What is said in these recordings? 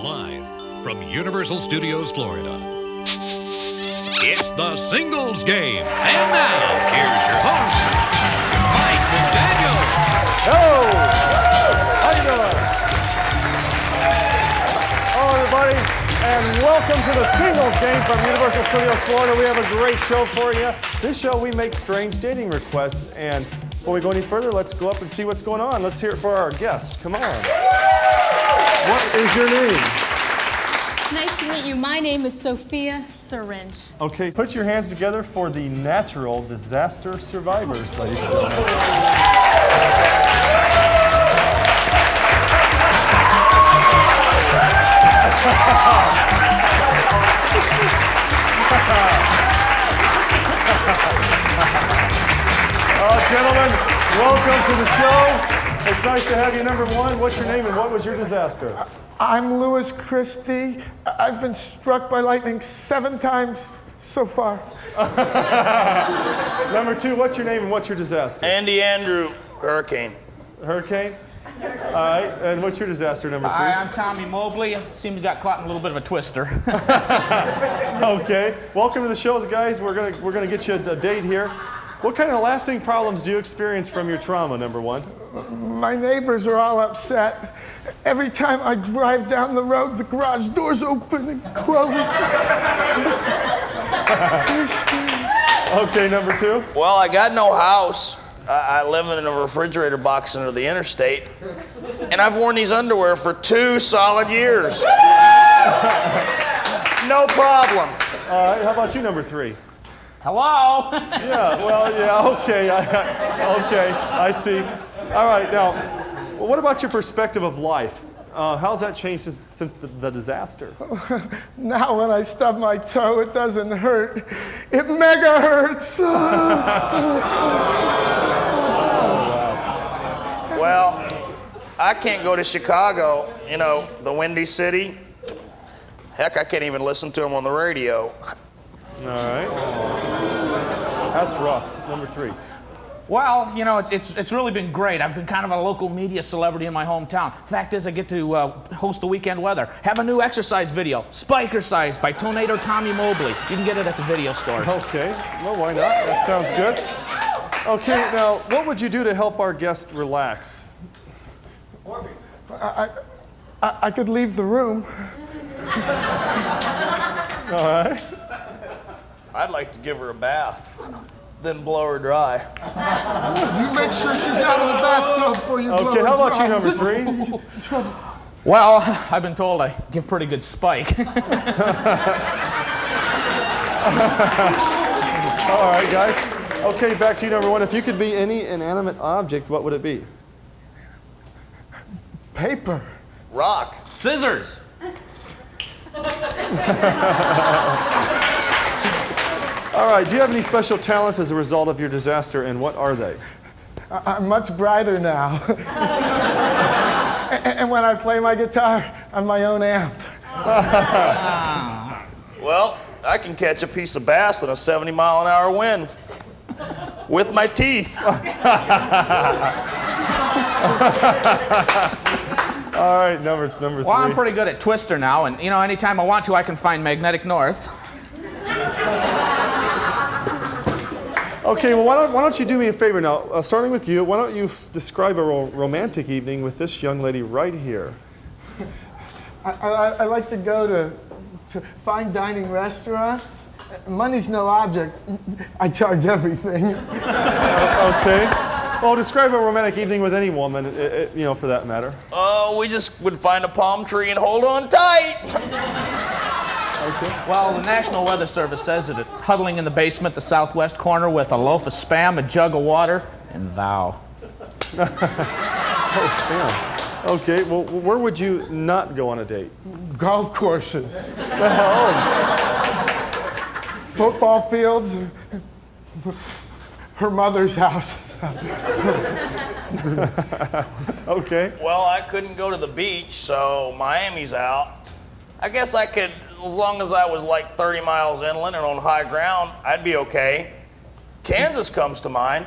Live from Universal Studios, Florida. It's the Singles Game. And now, here's your host, Mike McDaniel. Hello! How you doing? Hello, everybody, and welcome to the Singles Game from Universal Studios, Florida. We have a great show for you. This show, we make strange dating requests, and before we go any further, let's go up and see what's going on. Let's hear it for our guest. Come on. What is your name? Nice to meet you. My name is Sophia Syringe. Okay, put your hands together for the natural disaster survivors, ladies and gentlemen. Gentlemen, welcome to the show. It's nice to have you. Number one, what's your name and what was your disaster? I'm Louis Christie. I've been struck by lightning 7 times so far. Number two, what's your name and what's your disaster? Andy Andrew, Hurricane. Hurricane? All right, and what's your disaster, number three? Hi, I'm Tommy Mobley. Seemed to got caught in a little bit of a twister. Okay, welcome to the shows, guys. We're gonna get you a date here. What kind of lasting problems do you experience from your trauma, number one? My neighbors are all upset. Every time I drive down the road, the garage doors open and close. Okay, number two. Well, I got no house. I live in a refrigerator box under the interstate. And I've worn these underwear for 2 solid years. No problem. All right, how about you, number three? Hello? Yeah, well, yeah, okay, okay, I see. All right, now, what about your perspective of life? How's that changed since the disaster? Now when I stub my toe, it doesn't hurt. It mega hurts. Well, I can't go to Chicago, you know, the Windy City. Heck, I can't even listen to them on the radio. All right. That's rough. Number three. Well, you know, it's really been great. I've been kind of a local media celebrity in my hometown. Fact is, I get to host the weekend weather. Have a new exercise video, Spikercise by Tornado Tommy Mobley. You can get it at the video stores. Okay. Well, why not? That sounds good. Okay, now, what would you do to help our guest relax? I could leave the room. All right. I'd like to give her a bath, then blow her dry. You make sure she's out of the bathtub before you blow Okay, her how about dry. you, number three? Well, I've been told I give pretty good spike. All right, guys. Okay, back to you, number one. If you could be any inanimate object, what would it be? Paper. Rock. Scissors. All right, do you have any special talents as a result of your disaster, and what are they? I'm much brighter now. And when I play my guitar, I'm my own amp. Well, I can catch a piece of bass in a 70-mile-an-hour wind with my teeth. All right, number three. Well, I'm pretty good at Twister now, and you know, anytime I want to, I can find Magnetic North. Okay, well, why don't you do me a favor now? Starting with you, why don't you describe a romantic evening with this young lady right here? I like to go to fine dining restaurants. Money's no object. I charge everything. Okay. Well, describe a romantic evening with any woman, you know, for that matter. We just would find a palm tree and hold on tight. Okay. Well, the National Weather Service says that it's huddling in the basement, the southwest corner, with a loaf of Spam, a jug of water, and thou. Oh, Spam. Okay, well, where would you not go on a date? Golf courses. Oh. Football fields. Her mother's house. Okay. Well, I couldn't go to the beach, so Miami's out. I guess I could, as long as I was like 30 miles inland and on high ground, I'd be okay. Kansas comes to mind.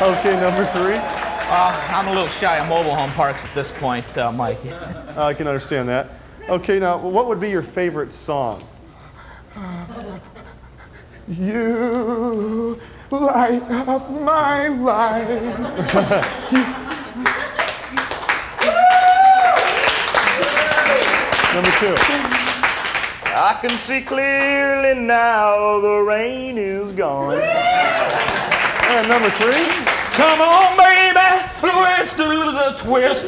Okay, number three. I'm a little shy of mobile home parks at this point, Mike. I can understand that. Okay, now, what would be your favorite song? You light up my life. Number 2. I can see clearly now the rain is gone. And number 3. Come on, baby, let's do the twist.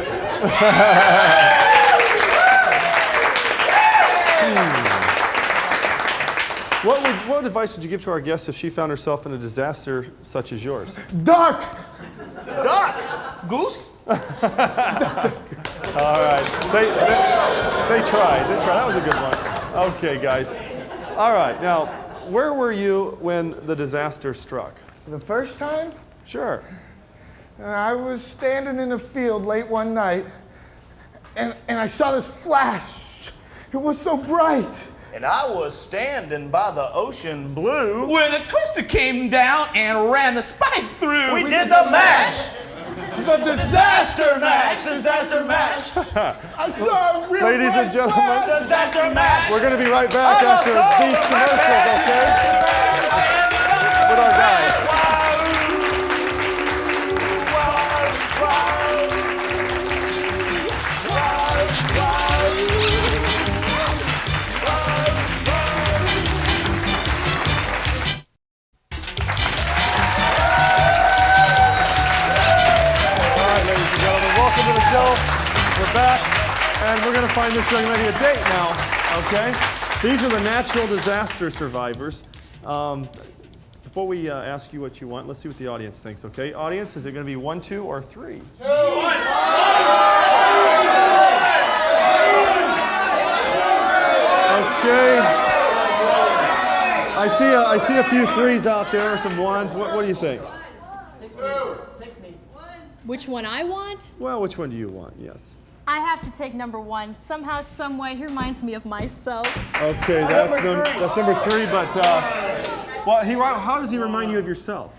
What advice would you give to our guest if she found herself in a disaster such as yours? Duck. Duck! Goose? All right. They tried. That was a good one. Okay, guys. All right. Now, where were you when the disaster struck? The first time, Sure. I was standing in a field late one night, and I saw this flash. It was so bright. And I was standing by the ocean blue. When a twister came down and ran the spike through. We did the mash! The disaster Mash! Disaster mash! I saw a real Ladies and bright gentlemen, flash. Disaster mash! we're going to be right back after these commercials, okay? With our guys. We're back, and we're going to find this young lady a date now, okay? These are the natural disaster survivors. Before we ask you what you want, let's see what the audience thinks, okay? Audience, is it going to be 1, 2, or 3? 2, 1. Okay. I see a few 3s out there, or some 1s. What do you think? Which one I want? Well, which one do you want? Yes. I have to take number 1. Somehow, some way, he reminds me of myself. Okay, that's number 3. But how does he remind you of yourself?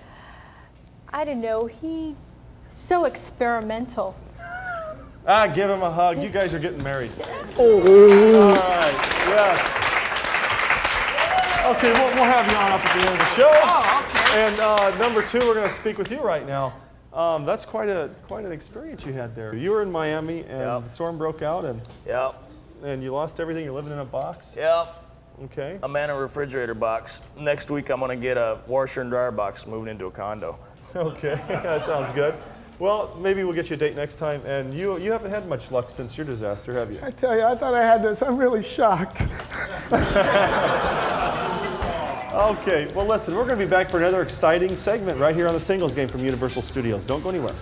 I don't know. He's so experimental. Give him a hug. You guys are getting married. All right. Yes. Okay, we'll have you on up at the end of the show. Oh, okay. And number 2, we're going to speak with you right now. That's quite an experience you had there. You were in Miami, and the storm broke out, and you lost everything. You're living in a box. Yep. Okay. I'm in a refrigerator box. Next week, I'm going to get a washer and dryer box moving into a condo. Okay, that sounds good. Well, maybe we'll get you a date next time. And you haven't had much luck since your disaster, have you? I tell you, I thought I had this. I'm really shocked. Okay, well listen, we're going to be back for another exciting segment right here on the Singles Game from Universal Studios. Don't go anywhere.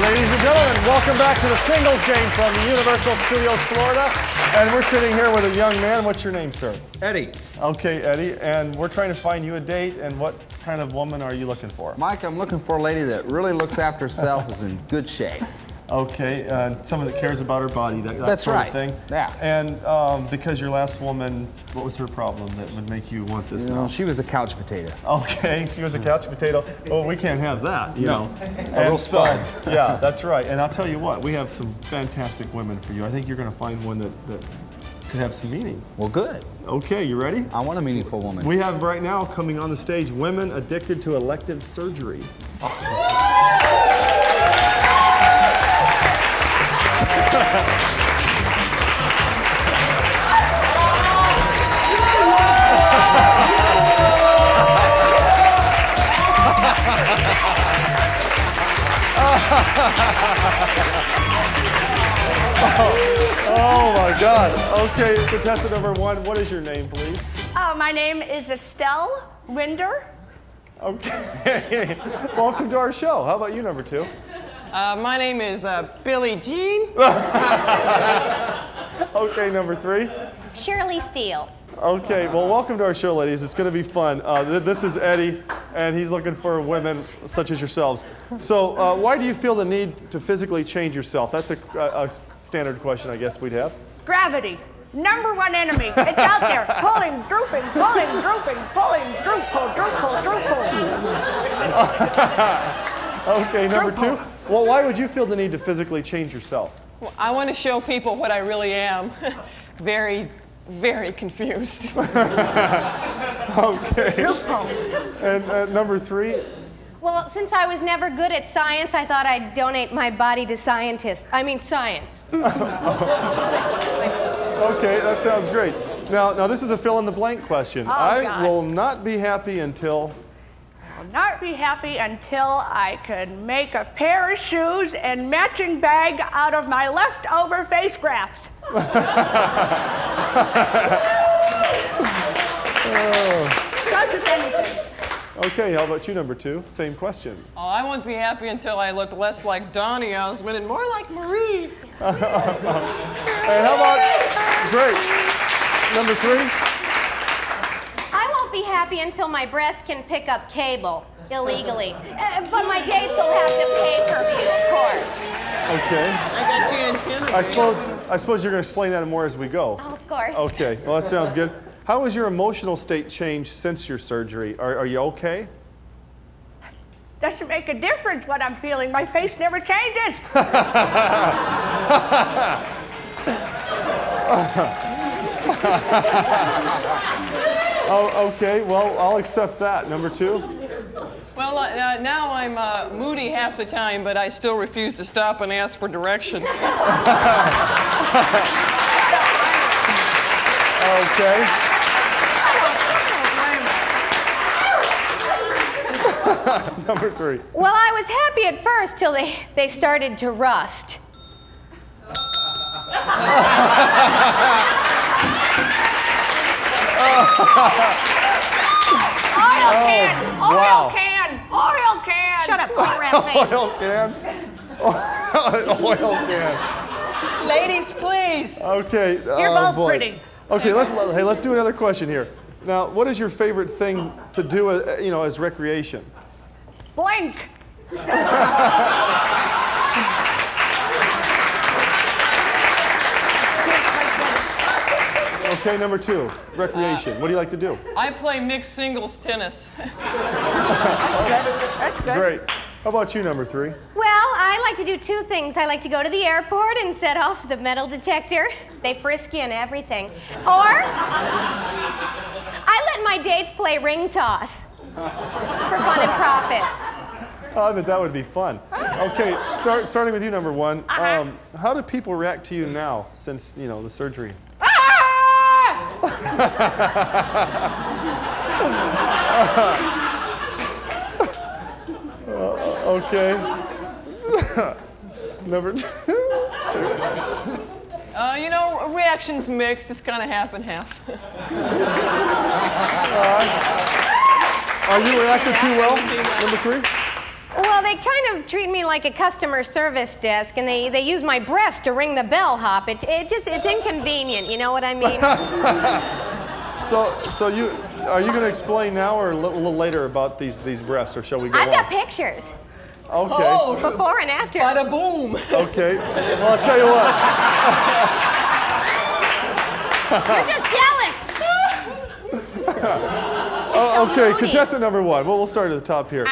Ladies and gentlemen, welcome back to the Singles Game from Universal Studios, Florida. And we're sitting here with a young man. What's your name, sir? Eddie. Okay, Eddie. And we're trying to find you a date. And what kind of woman are you looking for? Mike, I'm looking for a lady that really looks after herself, is in good shape. Okay, someone that cares about her body, that That's sort right. of thing. Yeah. And because your last woman, what was her problem that would make you want this now? She was a couch potato. Okay, she was a couch potato. Well, we can't have that, you know. A real spud. Yeah, that's right. And I'll tell you what, we have some fantastic women for you. I think you're going to find one that could have some meaning. Well, good. Okay, you ready? I want a meaningful woman. We have right now coming on the stage women addicted to elective surgery. Oh my God. Okay, contestant number 1, what is your name, please? My name is Estelle Winder. Okay. Welcome to our show. How about you, number 2? My name is Billie Jean. Okay, number 3. Shirley Steele. Okay, well, welcome to our show, ladies. It's going to be fun. This is Eddie, and he's looking for women such as yourselves. So why do you feel the need to physically change yourself? That's a standard question, I guess we'd have. Gravity. Number one enemy. It's out there. Pulling, drooping, pulling, drooping, pulling, droop, pull, droop, pull, droop, pull. Okay, number two. Well, why would you feel the need to physically change yourself? Well, I want to show people what I really am. Very, very confused. Okay. And number three. Well, since I was never good at science, I thought I'd donate my body to scientists. I mean, science. Okay, that sounds great. Now this is a fill-in-the-blank question. I will not be happy until... I'll not be happy until I can make a pair of shoes and matching bag out of my leftover face grafts. Not just anything. Okay, how about you, number two? Same question. Oh, I won't be happy until I look less like Donnie Osmond and more like Marie. And how about, great, number three? I won't be happy until my breast can pick up cable illegally. But my dates will have to pay per view, of course. Okay. I got you antenna. I suppose you're going to explain that more as we go. Oh, of course. Okay, well, that sounds good. How has your emotional state changed since your surgery? Are you okay? Doesn't make a difference what I'm feeling. My face never changes. Oh, okay, well, I'll accept that. Number two? Well, now I'm moody half the time, but I still refuse to stop and ask for directions. Okay. Number three. Well, I was happy at first till they started to rust. Oil can! Shut up, portrayal face. Oil can. Oil can. Ladies, please. Okay. You're both boy. pretty. Okay, let's do another question here. Now, what is your favorite thing to do, as recreation? Blink. Okay, number two, recreation. What do you like to do? I play mixed singles tennis. That's good. Great. How about you, number three? Well, I like to do two things. I like to go to the airport and set off the metal detector. They frisk you and everything. Or I let my dates play ring toss for fun and profit. Oh, I bet that would be fun. Okay, starting with you, number one. How do people react to you now since, the surgery? Okay. Number two. Reactions mixed. It's kind of half and half. Are you reacting too well? Number three? Well, they kind of treat me like a customer service desk, and they use my breast to ring the bellhop. It's inconvenient, you know what I mean? So are you going to explain now or a little later about these breasts, or shall we go on? I've got pictures. Okay. Oh, Before and after. bada boom. Okay. Well, I'll tell you what. You're just jealous. Okay, contestant number one. Well, we'll start at the top here.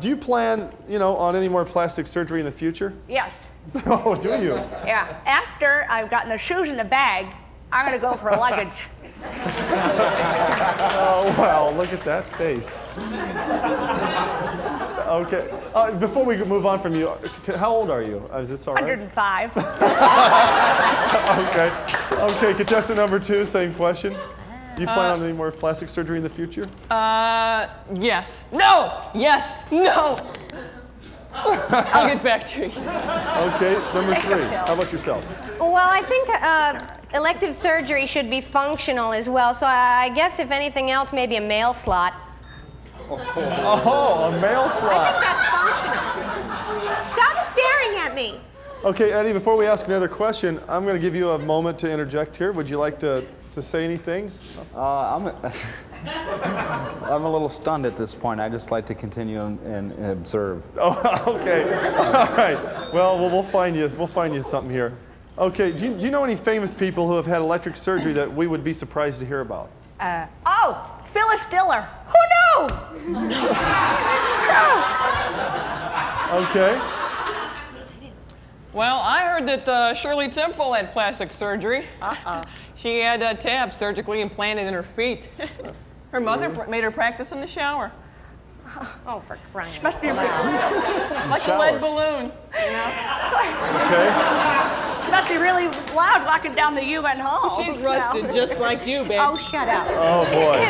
Do you plan, on any more plastic surgery in the future? Yes. Oh, do you? Yeah. After I've gotten the shoes in the bag, I'm going to go for luggage. Oh, wow, look at that face. Okay. Before we move on from you, how old are you? Is this all right? 105. Okay, contestant number two, same question. Do you plan on any more plastic surgery in the future? Yes. No! Yes! No! I'll get back to you. Okay, number three. How about yourself? Well, I think elective surgery should be functional as well. So I guess if anything else, maybe a mail slot. Oh, a mail I slot. think that's functional. Stop staring at me. Okay, Eddie, before we ask another question, I'm going to give you a moment to interject here. Would you like to say anything? I'm a little stunned at this point. I just like to continue and observe. Oh, okay. All right. Well, we'll find you something here. Okay. Do you know any famous people who have had electric surgery that we would be surprised to hear about? Phyllis Diller. Who knew? Okay. Well, I heard that Shirley Temple had plastic surgery. She had tabs surgically implanted in her feet. Her mother made her practice in the shower. Oh, for crying out Must be loud. Like a lead balloon, you know? Okay. Must be really loud walking down the UN hall. She's rusted just like you, babe. Oh, shut up. Oh, boy.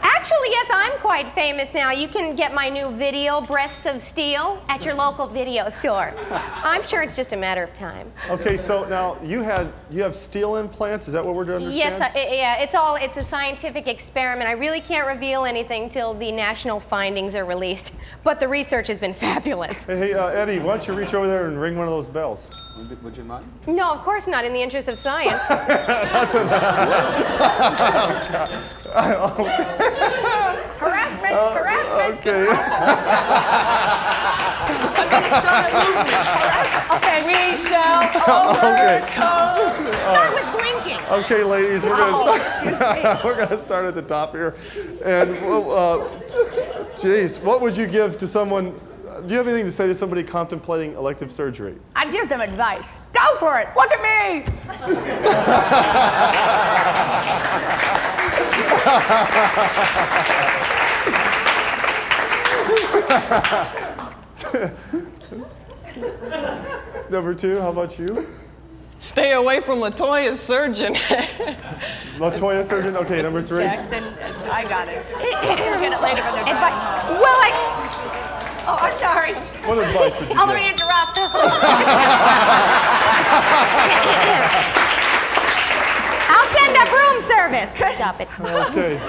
Actually, yes, I'm quite famous now. You can get my new video, Breasts of Steel, at your local video store. I'm sure it's just a matter of time. Okay, so now you have steel implants. Is that what we're to understand? Yes, it's a scientific experiment. I really can't reveal anything till the national findings are released. But the research has been fabulous. Hey, Eddie, why don't you reach over there and ring one of those bells? Would you mind? No, of course not, in the interest of science. That's Harassment. Okay. Okay. We shall overcome. Start with blinking. Okay, ladies, we're gonna start at the top here, and geez, what would you give to someone? Do you have anything to say to somebody contemplating elective surgery? I'd give them advice. Go for it. Look at me. Number 2, how about you? Stay away from Latoya's surgeon. Latoya surgeon. Okay, number 3. Jackson, I got it. We'll get it later when they're driving home. Oh, I'm sorry. What advice would you Let give? me interrupt. I'll send up room service. Stop it. Okay.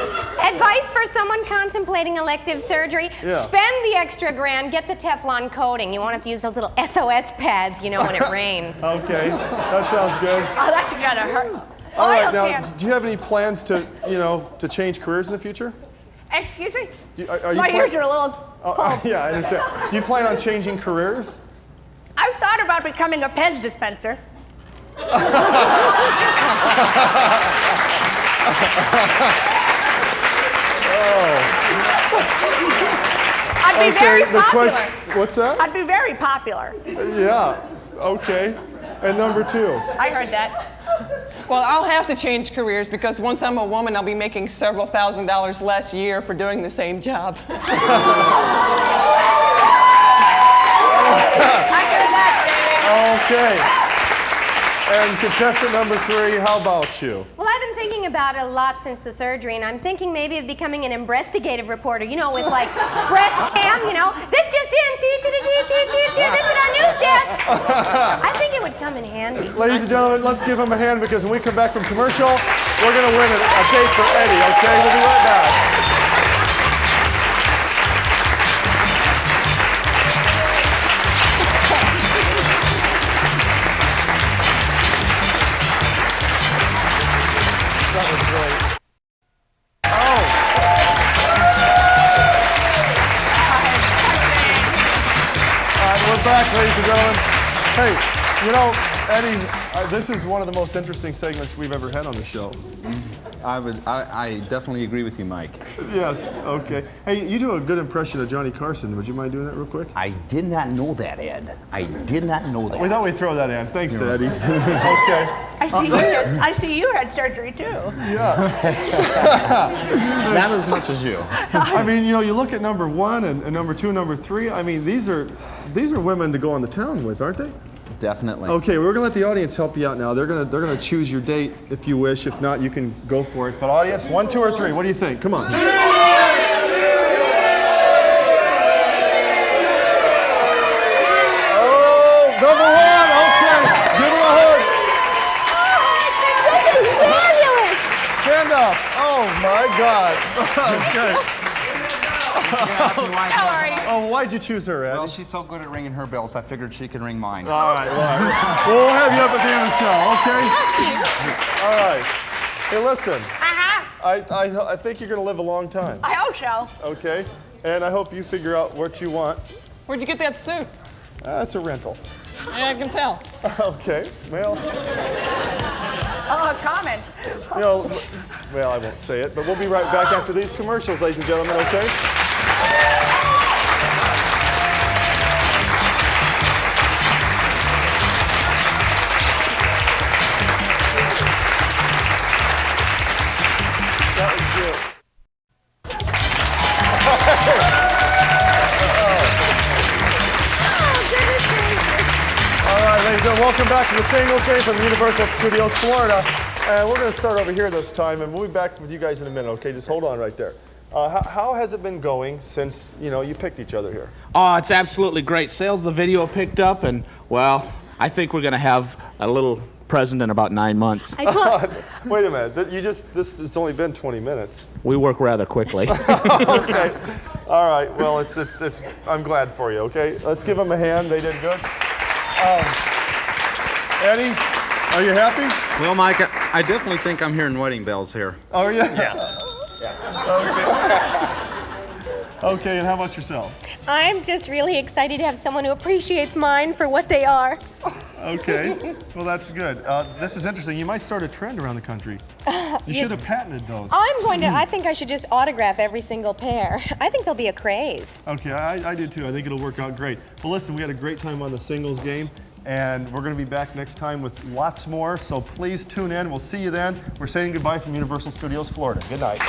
Advice for someone contemplating elective surgery? Yeah. Spend the extra grand, get the Teflon coating. You won't have to use those little SOS pads, you know, when it rains. Okay, that sounds good. Oh, that's gonna hurt. All right, Oil now, can. do you have any plans to change careers in the future? Excuse me? Are you My ears are a little pulled. Yeah, I understand. Do you plan on changing careers? I've thought about becoming a Pez dispenser. I'd be very popular. What's that? I'd be very popular. Yeah, okay. And number 2? I heard that. Well, I'll have to change careers because once I'm a woman, I'll be making several $1,000s less a year for doing the same job. I heard that, Okay. And contestant number 3, how about you? Well, I've been thinking about it a lot since the surgery, and I'm thinking maybe of becoming an investigative reporter, you know, with like breast cam, you know, this just in, this is our news desk. I think it would come in handy. Ladies and gentlemen, let's give him a hand because when we come back from commercial, we're going to win a date for Eddie, okay? We'll be right back. That was great. Oh. All right, we're back, ladies and gentlemen. Hey, you know, Eddie, this is one of the most interesting segments we've ever had on the show. I definitely agree with you, Mike. Yes, okay. Hey, you do a good impression of Johnny Carson. Would you mind doing that real quick? I did not know that, Ed. I did not know that. We thought we'd throw that in. Thanks, Eddie. Okay. I see you had surgery too. Yeah. Not as much as you. I mean, you know, you look at number 1 and number 2 and number 3. I mean, these are women to go on the town with, aren't they? Definitely. Okay, we're gonna let the audience help you out now. They're gonna choose your date if you wish. If not, you can go for it. But audience, 1, 2, or 3. What do you think? Come on. Oh, number 1. Okay, give her a hug. Fabulous! Stand up. Oh my God. Okay. Oh, why'd you choose her, Ed? Well, she's so good at ringing her bells, I figured she could ring mine. All right, well, we'll have you up at the end of the show, okay? All right. Hey, listen. I think you're going to live a long time. I hope so. Okay? And I hope you figure out what you want. Where'd you get that suit? It's a rental. Yeah, I can tell. Okay, well. Oh, comment. You know, well, I won't say it, but we'll be right back after these commercials, ladies and gentlemen, okay? That was good. All right, ladies and gentlemen, welcome back to the singles game from Universal Studios, Florida. And we're going to start over here this time, and we'll be back with you guys in a minute, okay? Just hold on right there. How has it been going since, you picked each other here? Oh, it's absolutely great. Sales of the video picked up, and, well, I think we're going to have a little present in about 9 months. Wait a minute. It's only been 20 minutes. We work rather quickly. Okay. All right. Well, I'm glad for you, okay? Let's give them a hand. They did good. Eddie, are you happy? Well, Mike, I definitely think I'm hearing wedding bells here. Oh, yeah? Yeah. Okay. Okay, and how about yourself? I'm just really excited to have someone who appreciates mine for what they are. Okay, well that's good. This is interesting. You might start a trend around the country. You should have patented those. I think I should just autograph every single pair. I think there'll be a craze. Okay, I did too. I think it'll work out great. Well, listen, we had a great time on the singles game, and we're going to be back next time with lots more, so please tune in. We'll see you then. We're saying goodbye from Universal Studios, Florida. Good night.